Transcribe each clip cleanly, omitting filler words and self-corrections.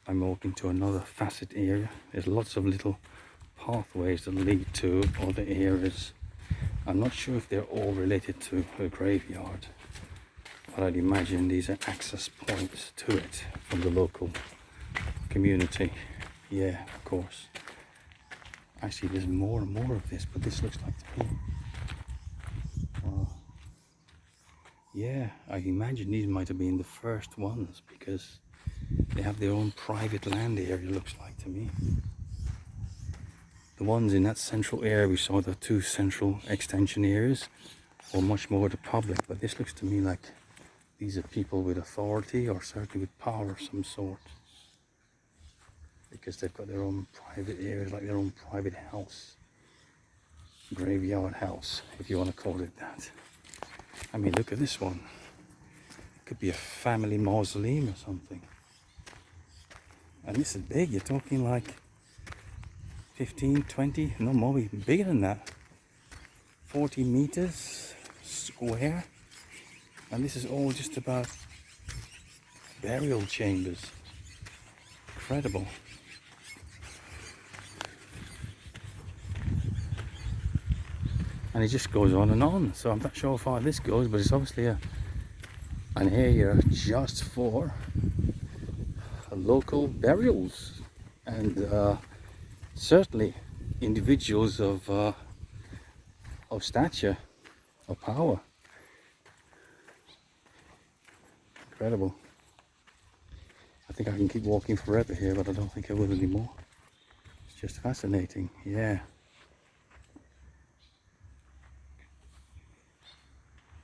I'm walking to another facet area. There's lots of little pathways that lead to other areas. I'm not sure if they're all related to a graveyard, but I'd imagine these are access points to it from the local community. Yeah, of course. Actually, there's more and more of this, but this looks like to me. Yeah, I imagine these might have been the first ones because they have their own private land area, looks like to me. The ones in that central area, we saw the two central extension areas, or much more the public, but this looks to me like these are people with authority or certainly with power of some sort, because they've got their own private areas, like their own private house, graveyard house, if you want to call it that. I mean, look at this one. It could be a family mausoleum or something. And this is big. You're talking like 15, 20, no more, even bigger than that. 40 meters square. And this is all just about burial chambers. Incredible. And it just goes on and on. So I'm not sure how far this goes, but it's obviously an area just for local burials and certainly individuals of stature, of power. Incredible. I think I can keep walking forever here, but I don't think I will anymore. It's just fascinating. Yeah.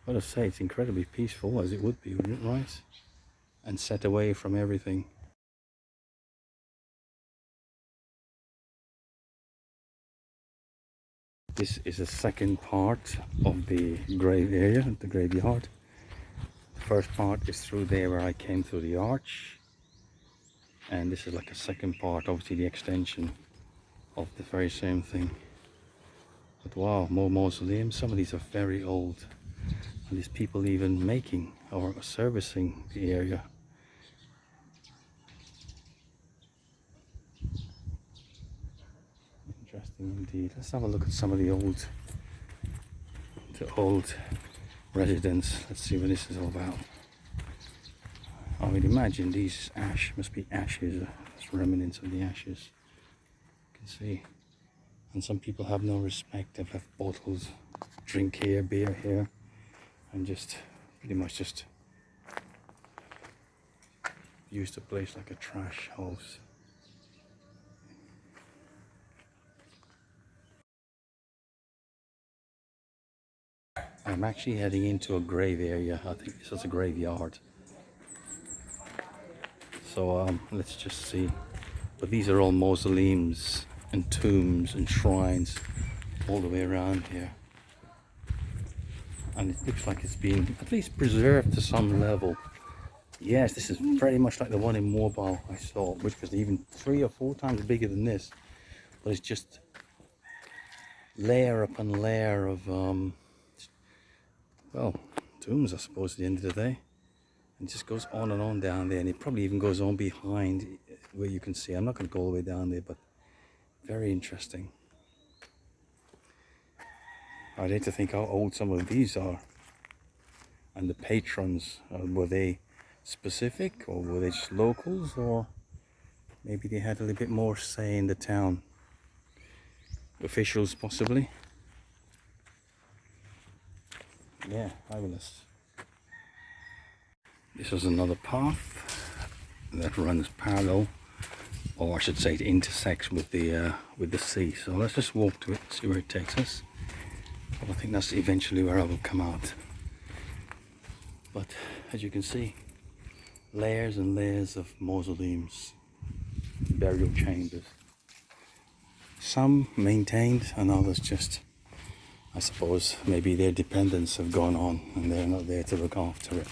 What I say, it's incredibly peaceful, as it would be, wouldn't it, right? And set away from everything. This is the second part of the grave area, the graveyard. The first part is through there where I came through the arch. And this is like a second part, obviously the extension of the very same thing. But wow, more mausoleums. Some of these are very old. And there's people even making or servicing the area. Interesting indeed. Let's have a look at some of the old residents. Let's see what this is all about. I would imagine these must be ashes, it's remnants of the ashes. You can see. And some people have no respect. They've left bottles, drink here, beer here, and just pretty much just used the place like a trash house. I'm actually heading into a grave area. I think this is a graveyard. So let's just see. But these are all mausoleums and tombs and shrines all the way around here. And it looks like it's been at least preserved to some level. Yes, this is very much like the one in Mobile I saw, which was even 3 or 4 times bigger than this. But it's just layer upon layer of, well, tombs, I suppose, at the end of the day. And it just goes on and on down there, and it probably even goes on behind where you can see. I'm not going to go all the way down there, but very interesting. I'd hate to think how old some of these are. And the patrons, were they specific, or were they just locals, or maybe they had a little bit more say in the town? Officials, possibly. Yeah, fabulous. This is another path that runs parallel, or I should say it intersects with the sea. So let's just walk to it, see where it takes us. But I think that's eventually where I will come out. But as you can see, layers and layers of mausoleums, burial chambers. Some maintained and others just, I suppose, maybe their dependents have gone on and they're not there to look after it.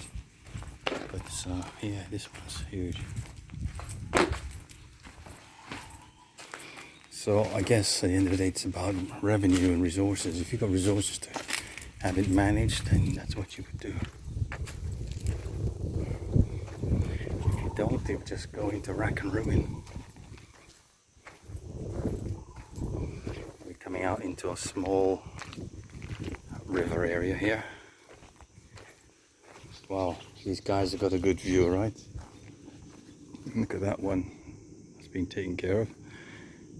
But yeah, this one's huge. So I guess at the end of the day it's about revenue and resources. If you've got resources to have it managed, then that's what you would do. don't, they would just go into rack and ruin. We're coming out into a small river area here. Wow, these guys have got a good view, right? Look at that one. It's been taken care of.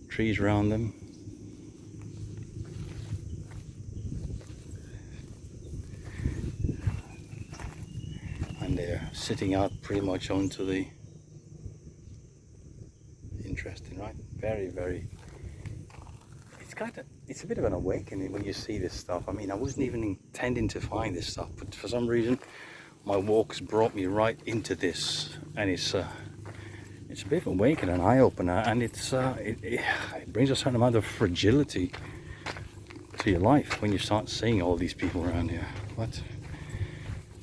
Trees around them. And they're sitting out pretty much onto the... Interesting, right? Very, very... It's a bit of an awakening when you see this stuff. I mean, I wasn't even intending to find this stuff, but for some reason my walks brought me right into this, and it's a bit of an awakening, an eye-opener, and it brings a certain amount of fragility to your life when you start seeing all these people around here. But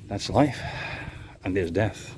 that's life, and there's death.